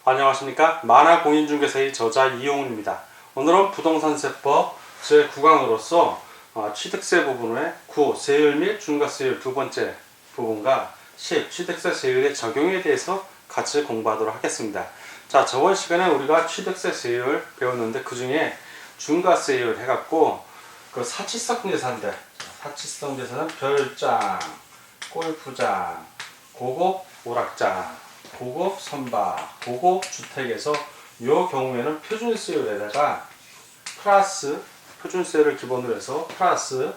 안녕하십니까. 만화공인중개사의 저자 이용훈입니다. 오늘은 부동산세법 제9강으로서 취득세 부분의 9. 세율 및 중과세율 두 번째 부분과 10. 취득세 세율의 적용에 대해서 같이 공부하도록 하겠습니다. 자, 저번 시간에 우리가 취득세 세율 배웠는데 그 중에 중과세율 해갖고 그 사치성 재산들, 사치성 재산은 별장, 골프장, 고급 오락장, 고급 선박, 고급 주택에서 이 경우에는 표준세율에다가 플러스 표준세율을 기본으로 해서 플러스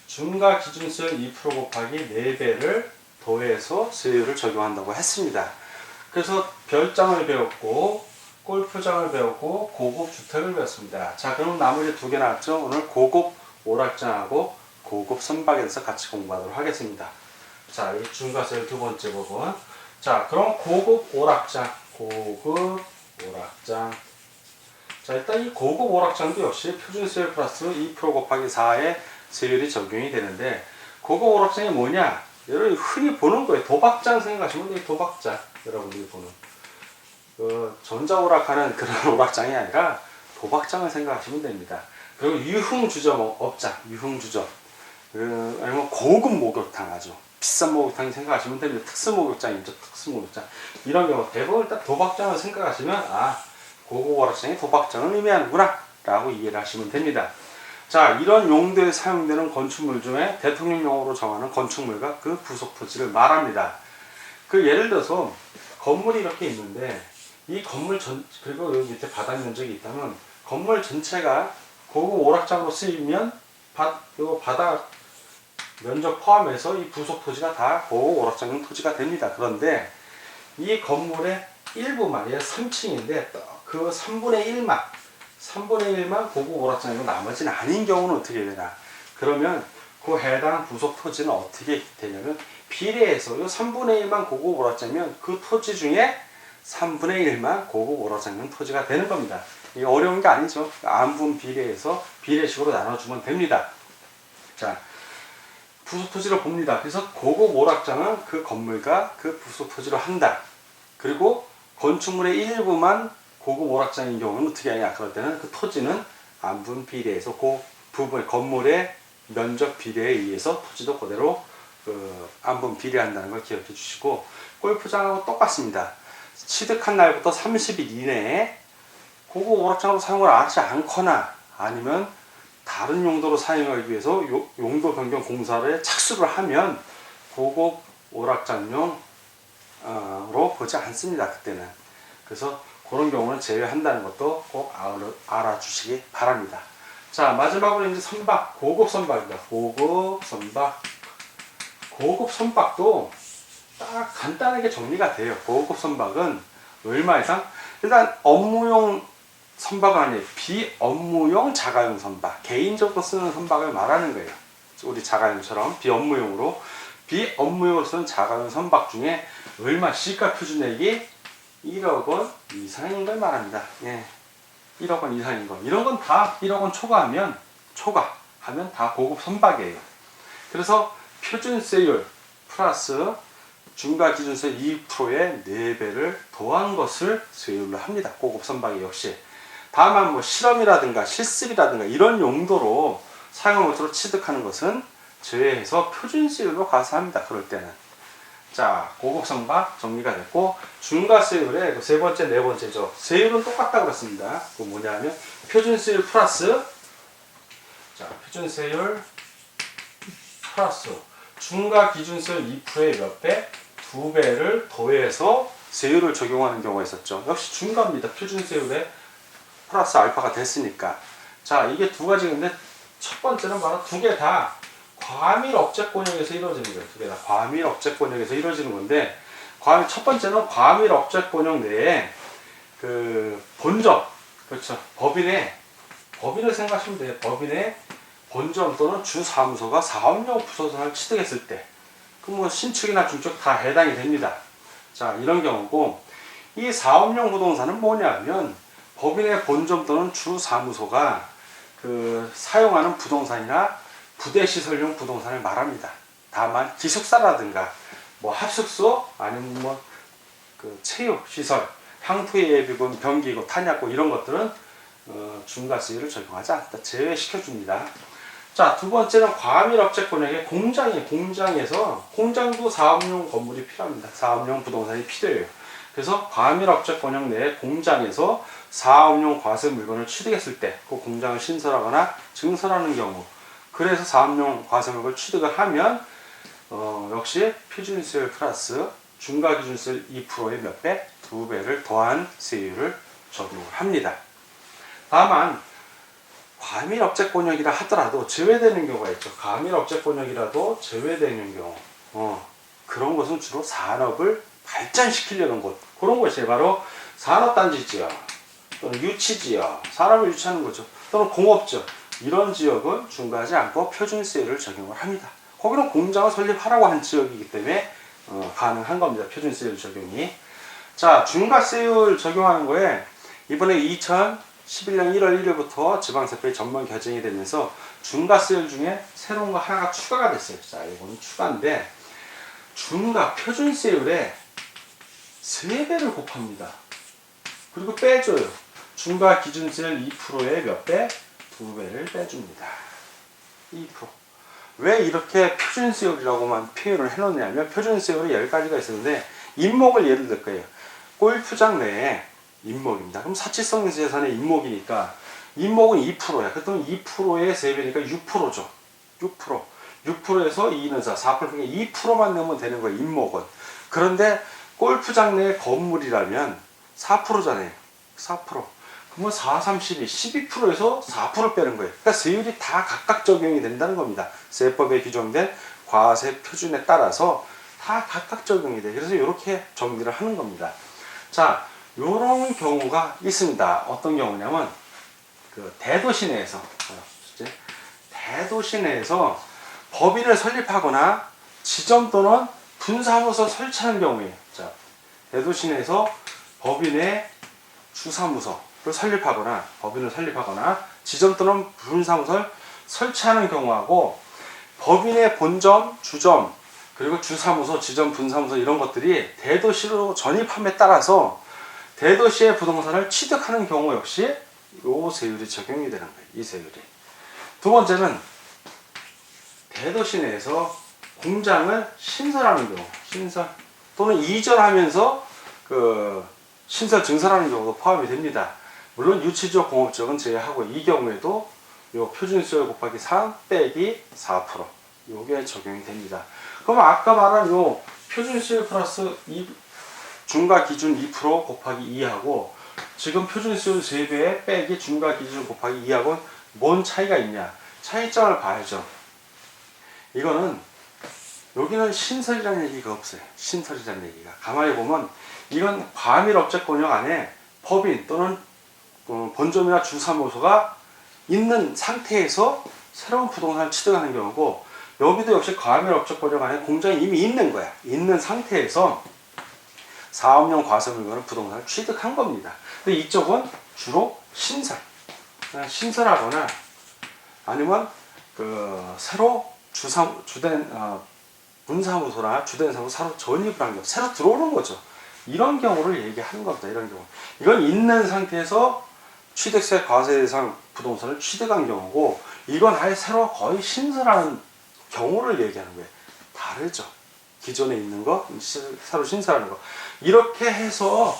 중과기준세율 2% 곱하기 4배를 더해서 세율을 적용한다고 했습니다. 그래서 별장을 배웠고 골프장을 배웠고 고급 주택을 배웠습니다. 자, 그럼 나머지 두 개 나왔죠? 오늘 고급 오락장하고 고급 선박에서 같이 공부하도록 하겠습니다. 자, 여기 중과세율 두 번째 부분. 자, 그럼 고급 오락장. 자, 일단 이 고급 오락장도 역시 표준세율 플러스 2% 곱하기 4의 세율이 적용이 되는데, 고급 오락장이 뭐냐? 여러분 흔히 보는 거예요. 도박장 생각하시면 돼요. 도박장. 여러분들이 보는. 전자오락하는 그런 오락장이 아니라 도박장을 생각하시면 됩니다. 그리고 유흥주점 업장, 유흥주점. 아니면 고급 목욕탕 아주. 비싼 목욕탕 생각하시면 됩니다. 특수 목욕장이죠. 특수 목욕장. 이런 경우 대부분 일단 도박장을 생각하시면 고급 오락장이 도박장을 의미하는구나 라고 이해를 하시면 됩니다. 자, 이런 용도에 사용되는 건축물 중에 대통령령으로 정하는 건축물과 그 부속 토지를 말합니다. 그 예를 들어서 건물이 이렇게 있는데 이 건물 그리고 여기 밑에 바닥 면적이 있다면 건물 전체가 고급 오락장으로 쓰이면 요 바닥 면적 포함해서 이 부속 토지가 다 고급 오락장용 토지가 됩니다. 그런데 이 건물의 일부만, 얘 3층인데 그 3분의 1만 고급 오락장이고 나머지는 아닌 경우는 어떻게 되나? 그러면 그 해당 부속 토지는 어떻게 되냐면 비례해서 이 3분의 1만 고급 오락장이면 그 토지 중에 3분의 1만 고급 오락장용 토지가 되는 겁니다. 이게 어려운 게 아니죠. 안분 비례해서 비례식으로 나눠주면 됩니다. 자, 부속 토지를 봅니다. 그래서 고급 오락장은 그 건물과 그 부속 토지로 한다. 그리고 건축물의 일부만 고급 오락장인 경우는 어떻게 하냐? 그럴 때는 그 토지는 안분 비례해서 그 부분 건물의 면적 비례에 의해서 토지도 그대로 안분 비례한다는 걸 기억해 주시고, 골프장하고 똑같습니다. 취득한 날부터 30일 이내에 고급 오락장으로 사용을 하지 않거나 아니면 다른 용도로 사용하기 위해서 용도 변경 공사를 착수를 하면 고급 오락장용으로 보지 않습니다. 그때는. 그래서 그런 경우는 제외한다는 것도 꼭 알아주시기 바랍니다. 자, 마지막으로 이제 선박, 고급 선박입니다. 고급 선박. 고급 선박도 딱 간단하게 정리가 돼요. 고급 선박은 얼마 이상? 일단 업무용 선박은 아니에요. 비업무용 자가용 선박. 개인적으로 쓰는 선박을 말하는 거예요. 우리 자가용처럼 비업무용으로 쓰는 자가용 선박 중에 얼마 시가 표준액이 1억 원 이상인 걸 말합니다. 예. 1억 원 이상인 거. 이런 건 다 1억 원 초과하면 다 고급 선박이에요. 그래서 표준세율 플러스 중과기준세 2%의 4배를 더한 것을 세율로 합니다. 고급 선박이 역시. 다만 뭐 실험이라든가 실습이라든가 이런 용도로 사용한 것으로 취득하는 것은 제외해서 표준세율로 가산합니다. 그럴 때는. 자, 고급 선박 정리가 됐고, 중과세율의 세 번째, 네 번째죠. 세율은 똑같다고 그랬습니다. 그 뭐냐면 표준세율 플러스 표준세율 플러스 중과기준세율 2%의 몇 배? 2배를 더해서 세율을 적용하는 경우가 있었죠. 역시 중과입니다. 표준세율에 플러스 알파가 됐으니까. 자, 이게 두 가지인데 첫 번째는 바로 두 개 다 과밀 억제권역에서 이루어지는 거예요. 두 개 다 과밀 억제권역에서 이루어지는 건데, 첫 번째는 과밀 억제권역 내에 그 본점, 그렇죠. 법인을 생각하시면 돼요. 법인의 본점 또는 주사무소가 사업용 부동산을 취득했을 때, 그 뭐 신축이나 중축 다 해당이 됩니다. 자, 이런 경우고, 이 사업용 부동산은 뭐냐면 법인의 본점 또는 주사무소가 사용하는 부동산이나 부대시설용 부동산을 말합니다. 다만 기숙사라든가 뭐 합숙소 아니면 체육시설 향토 예비군, 병기구, 탄약고 이런 것들은 중과세율을 적용하지 않다. 제외시켜 줍니다. 자, 두 번째는 과밀업체 권역의 공장에서 공장도 사업용 건물이 필요합니다. 사업용 부동산이 필요해요. 그래서 과밀업체 권역 내에 공장에서 사업용 과세 물건을 취득했을 때 그 공장을 신설하거나 증설하는 경우, 그래서 사업용 과세 물건을 취득을 하면 역시 표준세율 플러스 중과기준세율 2%의 몇 배? 2배를 더한 세율을 적용을 합니다. 다만 과밀업체권역이라 하더라도 제외되는 경우가 있죠. 과밀업체권역이라도 제외되는 경우, 그런 것은 주로 산업을 발전시키려는 곳, 그런 것이 바로 산업단지지역 또는 유치지역, 산업을 유치하는 거죠. 또는 공업지역, 이런 지역은 중과하지 않고 표준세율을 적용을 합니다. 거기는 공장을 설립하라고 한 지역이기 때문에 가능한 겁니다. 표준세율 적용이. 자, 중과세율 적용하는 거에 이번에 2011년 1월 1일부터 지방세법이 전면 개정이 되면서 중과세율 중에 새로운 거 하나가 추가가 됐어요. 자, 이거는 추가인데 중과 표준세율에 3배를 곱합니다. 그리고 빼줘요. 중과 기준세율 2%의 몇 배? 2배를 빼줍니다. 2%. 왜 이렇게 표준세율이라고만 표현을 해놓냐면 표준세율이 10가지가 있었는데 인목을 예를 들 거예요. 골프장 내에 인목입니다. 그럼 사치성 재산의 인목이니까 인목은 2%야. 그렇다면 2%의 3배니까 6%죠. 6%. 6%에서 2는 4, 4%, 2%만 넣으면 되는 거예요. 인목은. 그런데 골프장 내 건물이라면 4%잖아요. 4%. 그러면 4, 3, 12, 12%에서 4%를 빼는 거예요. 그러니까 세율이 다 각각 적용이 된다는 겁니다. 세법에 규정된 과세 표준에 따라서 다 각각 적용이 돼요. 그래서 이렇게 정리를 하는 겁니다. 자, 이런 경우가 있습니다. 어떤 경우냐면 그 대도시 내에서 법인을 설립하거나 지점 또는 분사무소 설치하는 경우에, 자, 대도시 내에서 법인의 주사무소를 설립하거나 법인을 설립하거나 지점 또는 분사무소를 설치하는 경우하고 법인의 본점, 주점, 그리고 주사무소, 지점, 분사무소 이런 것들이 대도시로 전입함에 따라서 대도시의 부동산을 취득하는 경우 역시 이 세율이 적용이 되는 거예요. 이 세율이. 두 번째는 대도시 내에서 공장을 신설하는 경우, 신설 또는 이전하면서 신설 증설하는 경우도 포함이 됩니다. 물론 유치지역, 공업지역은 제외하고 이 경우에도 요 표준세율 곱하기 3 빼기 4% 요게 적용이 됩니다. 그럼 아까 말한 요 표준세율 플러스 중과기준 2% 곱하기 2하고 지금 표준세율 3배 빼기 중과기준 곱하기 2하고는 뭔 차이가 있냐? 차이점을 봐야죠. 이거는 여기는 신설이라는 얘기가 없어요. 신설이라는 얘기가. 가만히 보면 이건 과밀업체권역 안에 법인 또는 본점이나 주사무소가 있는 상태에서 새로운 부동산을 취득하는 경우고, 여기도 역시 과밀업체권역 안에 공장이 이미 있는 거야. 있는 상태에서 사업용 과세 물건을 부동산을 취득한 겁니다. 근데 이쪽은 주로 신설하거나 아니면 새로 분사무소나 주된 사무소 새로 전입을 한 경우, 새로 들어오는 거죠. 이런 경우를 얘기하는 겁니다. 이런 경우. 이건 있는 상태에서 취득세 과세 대상 부동산을 취득한 경우고, 이건 아예 새로 거의 신설하는 경우를 얘기하는 거예요. 다르죠. 기존에 있는 거, 새로 신설하는 거. 이렇게 해서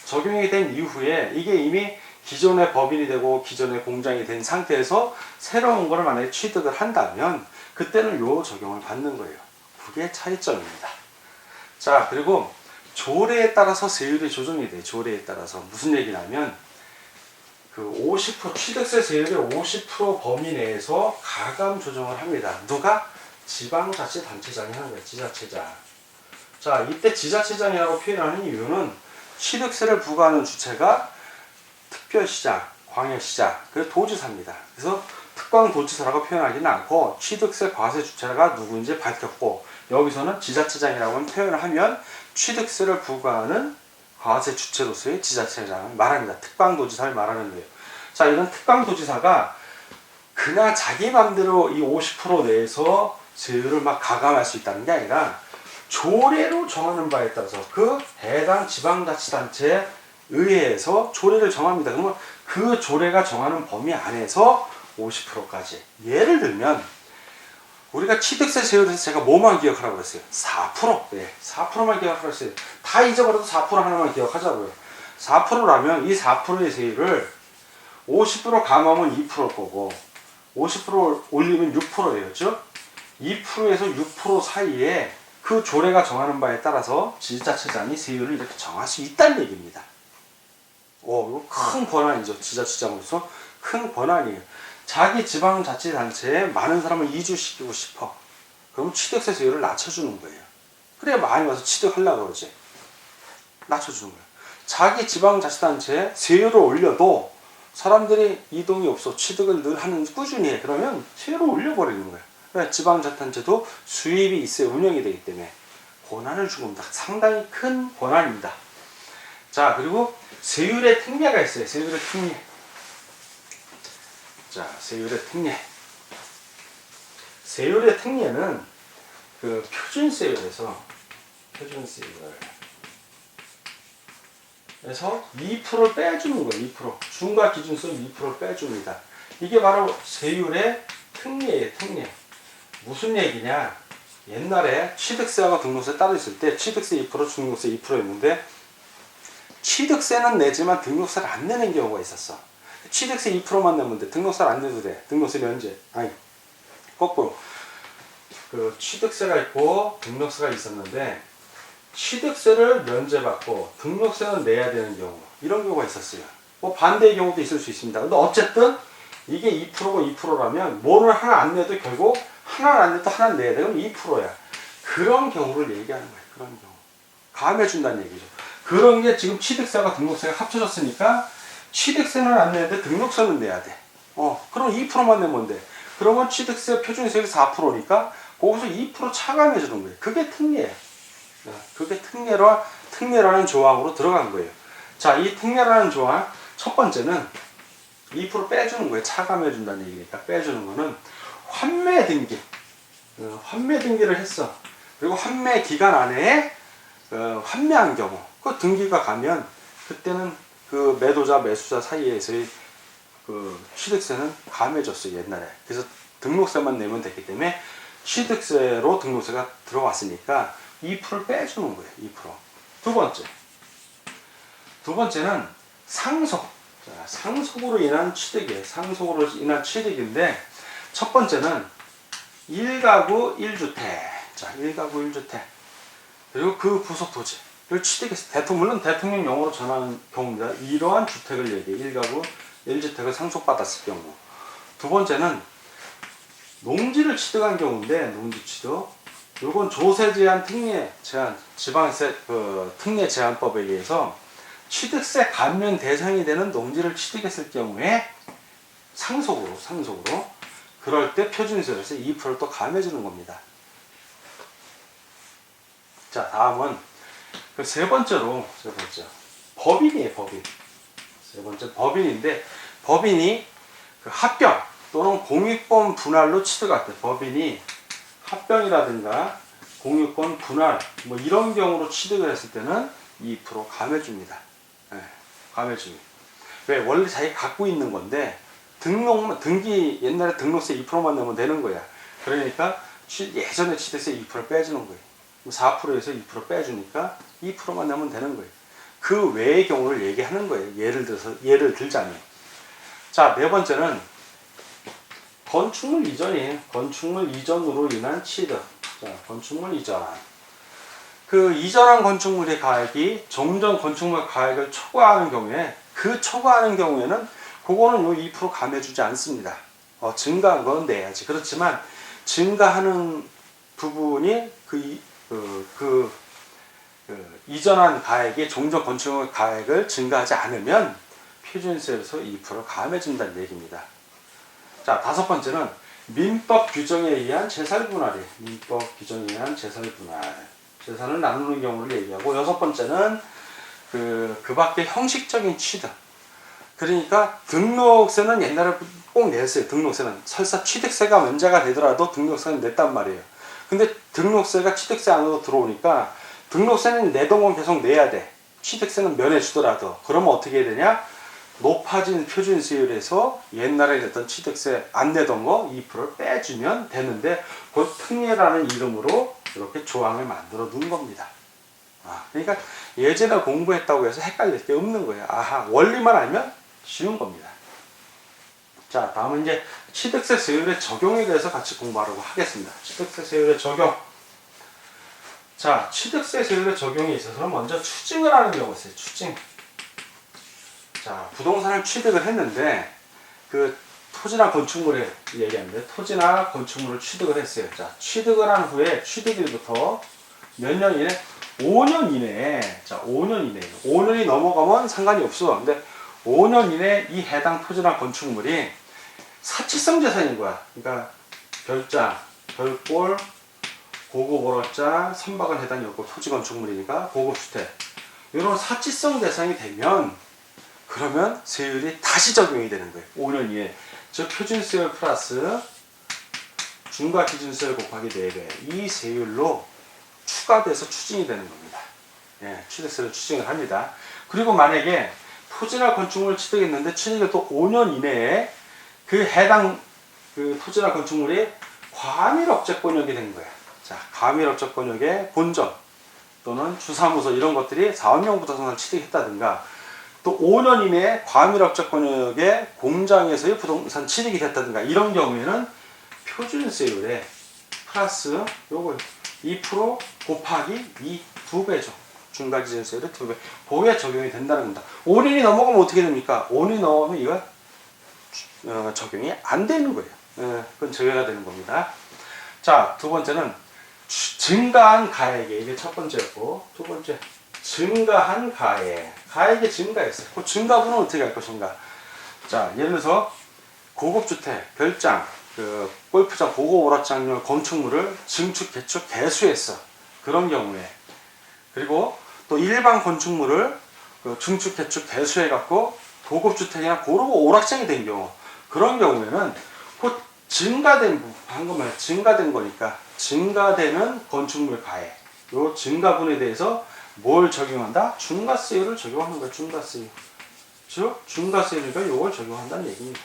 적용이 된 이후에 이게 이미 기존의 법인이 되고 기존의 공장이 된 상태에서 새로운 거를 만약에 취득을 한다면 그때는 요 적용을 받는 거예요. 그게 차이점입니다. 자, 그리고 조례에 따라서 세율이 조정이 돼요. 조례에 따라서. 무슨 얘기냐면 50% 취득세 세율의 50% 범위 내에서 가감 조정을 합니다. 누가? 지방자치단체장이 하는 거예요. 지자체장. 자, 이때 지자체장이라고 표현하는 이유는 취득세를 부과하는 주체가 특별시장, 광역시장, 그리고 도지사입니다. 그래서 특광도지사라고 표현하지는 않고 취득세 과세 주체가 누구인지 밝혔고, 여기서는 지자체장이라고 표현을 하면 취득세를 부과하는 과세 주체로서의 지자체장을 말합니다. 특광도지사를 말하는 거예요. 자, 이런 특광도지사가 그냥 자기 맘대로 이 50% 내에서 세율을 막 가감할 수 있다는 게 아니라 조례로 정하는 바에 따라서 그 해당 지방자치단체의 의회에서 조례를 정합니다. 그러면 그 조례가 정하는 범위 안에서 50%까지. 예를 들면 우리가 취득세 세율에서 제가 뭐만 기억하라고 그랬어요? 4%. 네, 4%만 기억하라고 했어요. 다 잊어버려도 4% 하나만 기억하자고요. 4%라면 이 4%의 세율을 50% 감하면 2%일 거고 50% 올리면 6%예요. 2%에서 6% 사이에 그 조례가 정하는 바에 따라서 지자체장이 세율을 이렇게 정할 수 있다는 얘기입니다. 이거 큰 권한이죠. 지자체장으로서 큰 권한이에요. 자기 지방자치단체에 많은 사람을 이주시키고 싶어. 그럼 취득세 세율을 낮춰주는 거예요. 그래야 많이 와서 취득하려고 그러지. 낮춰주는 거예요. 자기 지방자치단체에 세율을 올려도 사람들이 이동이 없어 취득을 늘 하는 꾸준히 해. 그러면 세율을 올려버리는 거예요. 그러니까 지방자치단체도 수입이 있어야 운영이 되기 때문에 권한을 준 겁니다. 상당히 큰 권한입니다. 자, 그리고 세율의 특례가 있어요. 세율의 특례. 자, 세율의 특례. 세율의 특례는 그 표준세율에서 2%를 빼주는 거예요. 2%. 중과 기준세율 2%를 빼줍니다. 이게 바로 세율의 특례예요. 특례. 무슨 얘기냐? 옛날에 취득세하고 등록세 따로 있을 때 취득세 2%, 중국세 2%였는데 취득세는 내지만 등록세를 안 내는 경우가 있었어. 취득세 2%만 내면 돼. 등록세를 안 내도 돼. 등록세 면제. 아니, 거꾸로. 그 취득세가 있고 등록세가 있었는데 취득세를 면제받고 등록세는 내야 되는 경우, 이런 경우가 있었어요. 뭐 반대의 경우도 있을 수 있습니다. 근데 어쨌든 이게 2%고 2%라면 뭐를 하나 안 내도 결국 하나를 안 내도 하나는 내야 돼. 그럼 2%야. 그런 경우를 얘기하는 거예요. 그런 경우. 감해준다는 얘기죠. 그런 게 지금 취득세와 등록세가 합쳐졌으니까 취득세는 안 내는데 등록세는 내야 돼. 그럼 2%만 내면 돼. 그러면 취득세 표준세율이 4%니까 거기서 2% 차감해 주는 거예요. 그게 특례예요. 그게 특례라는 조항으로 들어간 거예요. 자, 이 특례라는 조항 첫 번째는 2% 빼주는 거예요. 차감해 준다는 얘기니까. 빼주는 거는 환매 등기. 환매 등기를 했어. 그리고 환매 기간 안에 환매한 경우 그 등기가 가면 그때는 그 매도자 매수자 사이에서의 그 취득세는 감해졌어요. 옛날에. 그래서 등록세만 내면 됐기 때문에 취득세로 등록세가 들어왔으니까 2%를 빼주는 거예요. 2%. 두 번째는 상속. 자, 상속으로 인한 취득이에요. 상속으로 인한 취득인데 첫 번째는 1가구 1주택. 자, 1가구 1주택. 그리고 그 부속 토지를 취득해서 물론 대통령 용어로 전하는 경우입니다. 이러한 주택을 얘기해요. 1가구 1주택을 상속받았을 경우. 두 번째는 농지를 취득한 경우인데 농지 취득. 요건 조세 제한 특례 제한 지방세 특례 제한법에 의해서 취득세 감면 대상이 되는 농지를 취득했을 경우에 상속으로 그럴 때 표준세율에서 2%를 또 감해주는 겁니다. 자, 다음은 그 세 번째 법인이에요. 법인. 세 번째 법인인데 법인이 그 합병 또는 공유권 분할로 취득할 때 법인이 합병이라든가 공유권 분할 뭐 이런 경우로 취득을 했을 때는 2% 감해줍니다. 네, 감해줍니다. 왜? 원래 자기가 갖고 있는 건데 등기 옛날에 등록세 2%만 내면 되는 거야. 그러니까 예전에 취득세 2% 빼주는 거예요. 4%에서 2% 빼주니까 2%만 내면 되는 거예요. 그 외의 경우를 얘기하는 거예요. 예를 들자면. 자, 네 번째는 건축물 이전이에요. 건축물 이전으로 인한 취득. 자, 건축물 이전. 그 이전한 건축물의 가액이 종전 건축물 가액을 초과하는 경우에 초과하는 경우에는 그거는 요 2% 감해주지 않습니다. 증가한 건 내야지. 그렇지만 증가하는 부분이 이전한 가액이 종전 건축물 가액을 증가하지 않으면 표준세율에서 2% 감해준다는 얘기입니다. 자, 다섯 번째는 민법 규정에 의한 재산분할이에요. 민법 규정에 의한 재산분할. 재산을 나누는 경우를 얘기하고 여섯 번째는 그 밖에 형식적인 취득. 그러니까 등록세는 옛날에 꼭 냈어요. 등록세는 설사 취득세가 면제가 되더라도 등록세는 냈단 말이에요. 근데 등록세가 취득세 안으로 들어오니까 등록세는 내던 건 계속 내야 돼. 취득세는 면해주더라도 그러면 어떻게 해야 되냐? 높아진 표준세율에서 옛날에 냈던 취득세 안 내던 거 2%를 빼주면 되는데 그 특례라는 이름으로 이렇게 조항을 만들어 둔 겁니다. 그러니까 예전에 공부했다고 해서 헷갈릴 게 없는 거예요. 아하, 원리만 알면 쉬운 겁니다. 자, 다음은 이제 취득세 세율의 적용에 대해서 같이 공부하려고 하겠습니다. 취득세 세율의 적용. 자, 취득세 세율의 적용에 있어서 먼저 추징을 하는 경우가 있어요. 추징. 자, 부동산을 취득을 했는데 그 토지나 건축물을 얘기하는데 토지나 건축물을 취득을 했어요. 자, 취득을 한 후에 취득일부터 몇 년 이내? 5년 이내에. 자, 5년 이내에. 5년이 넘어가면 상관이 없어. 근데 5년 이내에 이 해당 토지나 건축물이 사치성 재산인 거야. 그러니까 별장, 별골, 고급 오락장, 선박은 해당이 없고 토지 건축물이니까 고급 주택. 이런 사치성 대상이 되면 그러면 세율이 다시 적용이 되는 거예요. 5년 이내. 즉 표준세율 플러스 중과기준세율 곱하기 4배. 이 세율로 추가돼서 추징이 되는 겁니다. 예, 취득세를 추징을 합니다. 그리고 만약에 토지나 건축물을 취득했는데 취득이 또 5년 이내에 그 해당 그 토지나 건축물이 과밀업체권역이 된 거야. 자, 과밀업체권역의 본점 또는 주사무소 이런 것들이 사업용 부동산을 취득했다든가 또 5년 이내에 과밀업체권역의 공장에서의 부동산 취득이 됐다든가 이런 경우에는 표준세율에 플러스 요거 2% 곱하기 2배죠. 중과기준세율의 2배. 그게 적용이 된다는 겁니다. 5년이 넘어가면 어떻게 됩니까? 5년이 넘어가면 이거 적용이 안 되는 거예요. 그건 제외가 되는 겁니다. 자, 두 번째는 증가한 가액에 이게 첫 번째였고 두 번째 증가한 가액이 증가했어요. 그 증가분은 어떻게 할 것인가? 자, 예를 들어서 고급주택, 별장, 그 골프장, 고급 오락장용 건축물을 증축, 개축, 개수했어. 그런 경우에 그리고 또 일반 건축물을 그 증축, 개축, 개수해갖고 고급주택이나 고급 오락장이 된 경우 그런 경우에는 그 증가된 방금 증가된 거니까 증가되는 건축물 가액 요 증가분에 대해서 뭘 적용한다? 중과세율을 적용하는 거야. 중과세율. 즉 중과세율이니까 요걸 적용한다는 얘기입니다.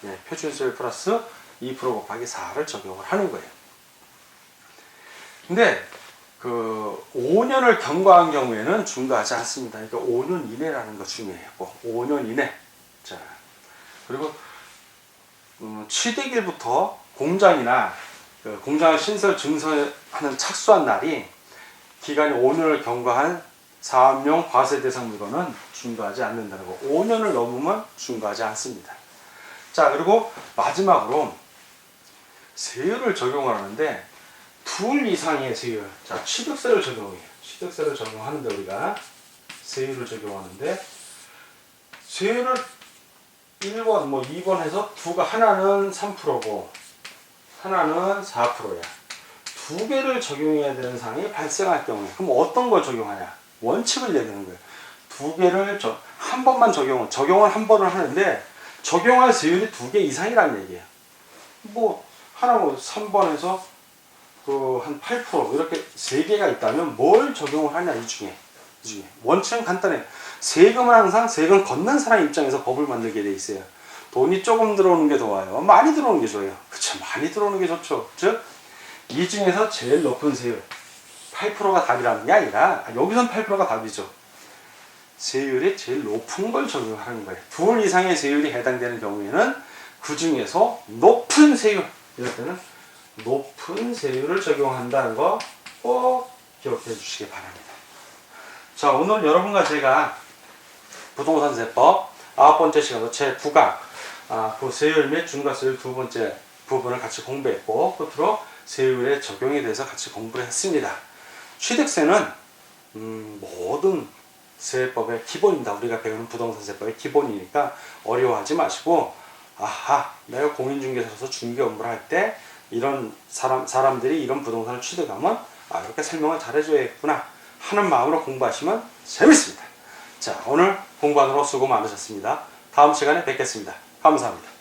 네, 표준세율 플러스 2% 곱하기 4를 적용을 하는 거예요. 근데 그 5년을 경과한 경우에는 중과하지 않습니다. 그러니까 5년 이내라는 거 중요해요. 5년 이내. 자, 그리고 취득일부터 공장이나 그 공장을 신설 증설하는 착수한 날이 기간이 5년을 경과한 사업용 과세 대상 물건은 중과하지 않는다는 거. 5년을 넘으면 중과하지 않습니다. 자, 그리고 마지막으로 세율을 적용을 하는데 둘 이상의 세율. 자, 취득세를 적용해요. 취득세를 적용하는데 우리가 세율을 적용하는데 세율을 1번, 2번 해서 하나는 3%고 하나는 4%야. 두 개를 적용해야 되는 상황이 발생할 경우에 그럼 어떤 걸 적용하냐? 원칙을 내는 거예요. 두 개를 한 번만 적용을 한 번을 하는데 적용할 세율이 2개 이상이라는 얘기예요. 하나 3번에서 한 8% 이렇게 3개가 있다면 뭘 적용을 하냐 이 중에 원칙은 간단해요. 세금은 항상 세금 걷는 사람 입장에서 법을 만들게 돼 있어요. 돈이 조금 들어오는 게 좋아요. 많이 들어오는 게 좋아요. 그렇죠. 많이 들어오는 게 좋죠. 즉 이 중에서 제일 높은 세율 8%가 답이라는 게 아니라 여기선 8%가 답이죠. 세율이 제일 높은 걸 적용하는 거예요. 둘 이상의 세율이 해당되는 경우에는 그 중에서 높은 세율 이럴 때는 높은 세율을 적용한다는 거 꼭 기억해 주시기 바랍니다. 자, 오늘 여러분과 제가 부동산세법 9번째 시간으로 제 9강 그 세율 및 중과세율 두 번째 부분을 같이 공부했고 끝으로 세율의 적용에 대해서 같이 공부를 했습니다. 취득세는 모든 세법의 기본입니다. 우리가 배우는 부동산세법의 기본이니까 어려워하지 마시고 내가 공인중개사로서 중개 업무를 할 때 이런 사람들이 이런 부동산을 취득하면 이렇게 설명을 잘해줘야겠구나 하는 마음으로 공부하시면 재밌습니다. 자, 오늘 공부하느라 수고 많으셨습니다. 다음 시간에 뵙겠습니다. 감사합니다.